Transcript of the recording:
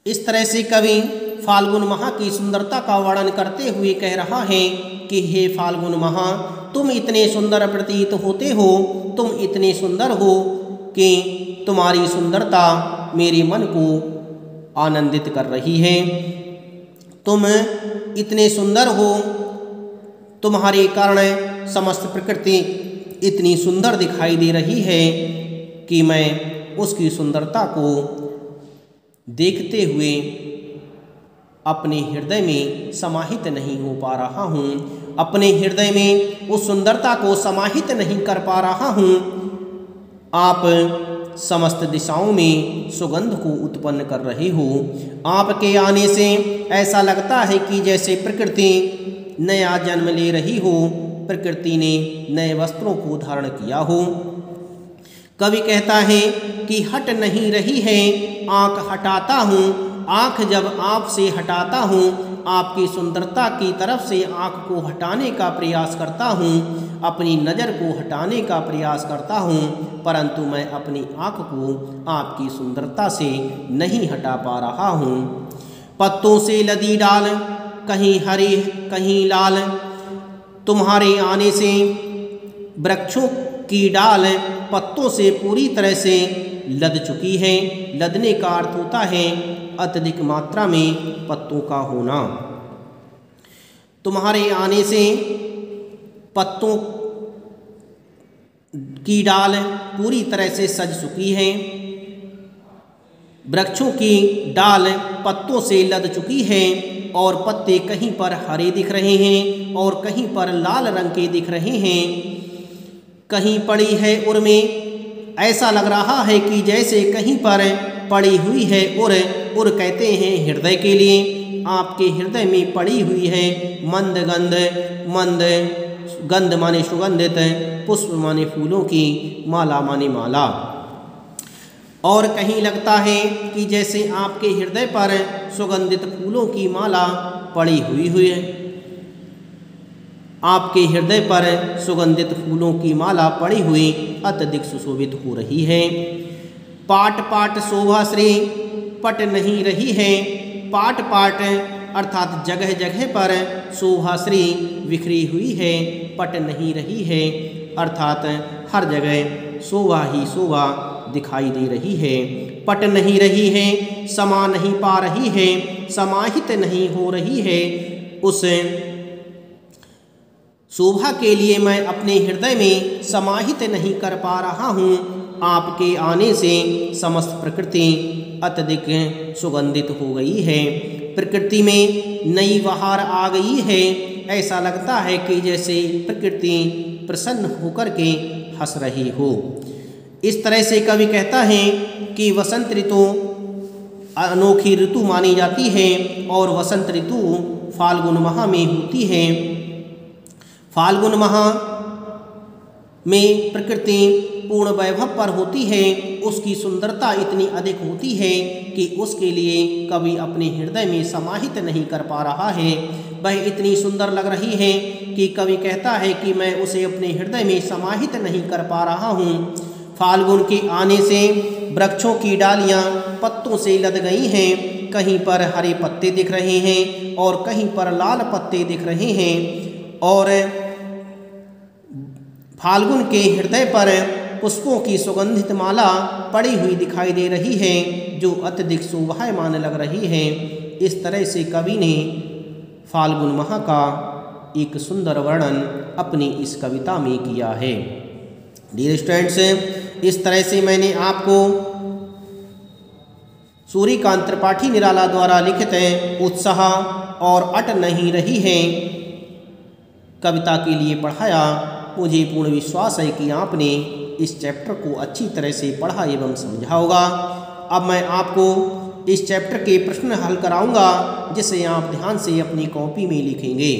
इस तरह से कवि फाल्गुन माह की सुंदरता का वर्णन करते हुए कह रहा है कि हे फाल्गुन माह, तुम इतने सुंदर प्रतीत होते हो, तुम इतने सुंदर हो कि तुम्हारी सुंदरता मेरे मन को आनंदित कर रही है। तुम इतने सुंदर हो, तुम्हारे कारण समस्त प्रकृति इतनी सुंदर दिखाई दे रही है कि मैं उसकी सुंदरता को देखते हुए अपने हृदय में समाहित नहीं हो पा रहा हूँ, अपने हृदय में उस सुंदरता को समाहित नहीं कर पा रहा हूँ। आप समस्त दिशाओं में सुगंध को उत्पन्न कर रहे हो। आपके आने से ऐसा लगता है कि जैसे प्रकृति नया जन्म ले रही हो, प्रकृति ने नए वस्त्रों को धारण किया हो। कवि कहता है कि हट नहीं रही है आँख हटाता हूँ, आँख जब आपसे हटाता हूँ, आपकी सुंदरता की तरफ से आँख को हटाने का प्रयास करता हूँ, अपनी नज़र को हटाने का प्रयास करता हूँ, परंतु मैं अपनी आँख को आपकी सुंदरता से नहीं हटा पा रहा हूँ। पत्तों से लदी डाल कहीं हरे कहीं लाल, तुम्हारे आने से वृक्षों की डाल पत्तों से पूरी तरह से लद चुकी है। लदने का अर्थ होता है अत्यधिक मात्रा में पत्तों का होना। तुम्हारे आने से पत्तों की डाल पूरी तरह से सज चुकी है, वृक्षों की डाल पत्तों से लद चुकी है और पत्ते कहीं पर हरे दिख रहे हैं और कहीं पर लाल रंग के दिख रहे हैं। कहीं पड़ी है उर में, ऐसा लग रहा है कि जैसे कहीं पर पड़ी हुई है उर। उर कहते हैं हृदय के लिए। आपके हृदय में पड़ी हुई है मंद गंध, मंद गंध माने सुगंधित, पुष्प माने फूलों की, माला माने माला। और कहीं लगता है कि जैसे आपके हृदय पर सुगंधित फूलों की माला पड़ी हुई है। आपके हृदय पर सुगंधित फूलों की माला पड़ी हुई अत्यधिक सुशोभित हो रही है। पाट पाट शोभा श्री पट नहीं रही है। पाट पाट अर्थात जगह जगह पर शोभा श्री बिखरी हुई है, पट नहीं रही है अर्थात हर जगह शोभा ही शोभा दिखाई दे रही है। पट नहीं रही है, समा नहीं पा रही है, समाहित नहीं हो रही है। उस शोभा के लिए मैं अपने हृदय में समाहित नहीं कर पा रहा हूँ। आपके आने से समस्त प्रकृति अत्यधिक सुगंधित हो गई है। प्रकृति में नई बहार आ गई है। ऐसा लगता है कि जैसे प्रकृति प्रसन्न होकर के हंस रही हो। इस तरह से कवि कहता है कि वसंत ऋतु अनोखी ऋतु मानी जाती है और वसंत ऋतु फाल्गुन माह में होती है। फाल्गुन माह में प्रकृति पूर्ण वैभव पर होती है। उसकी सुंदरता इतनी अधिक होती है कि उसके लिए कवि अपने हृदय में समाहित नहीं कर पा रहा है। वह इतनी सुंदर लग रही है कि कवि कहता है कि मैं उसे अपने हृदय में समाहित नहीं कर पा रहा हूँ। फाल्गुन के आने से वृक्षों की डालियाँ पत्तों से लद गई हैं। कहीं पर हरे पत्ते दिख रहे हैं और कहीं पर लाल पत्ते दिख रहे हैं। और फाल्गुन के हृदय पर पुष्पों की सुगंधित माला पड़ी हुई दिखाई दे रही है जो अत्यधिक शोभायमान लग रही है। इस तरह से कवि ने फाल्गुन माह का एक सुंदर वर्णन अपनी इस कविता में किया है। डियर स्टूडेंट्स, इस तरह से मैंने आपको सूर्यकांत त्रिपाठी निराला द्वारा लिखित उत्साह और अट नहीं रही है कविता के लिए पढ़ाया। मुझे पूर्ण विश्वास है कि आपने इस चैप्टर को अच्छी तरह से पढ़ा एवं समझा होगा। अब मैं आपको इस चैप्टर के प्रश्न हल कराऊंगा जिसे आप ध्यान से अपनी कॉपी में लिखेंगे।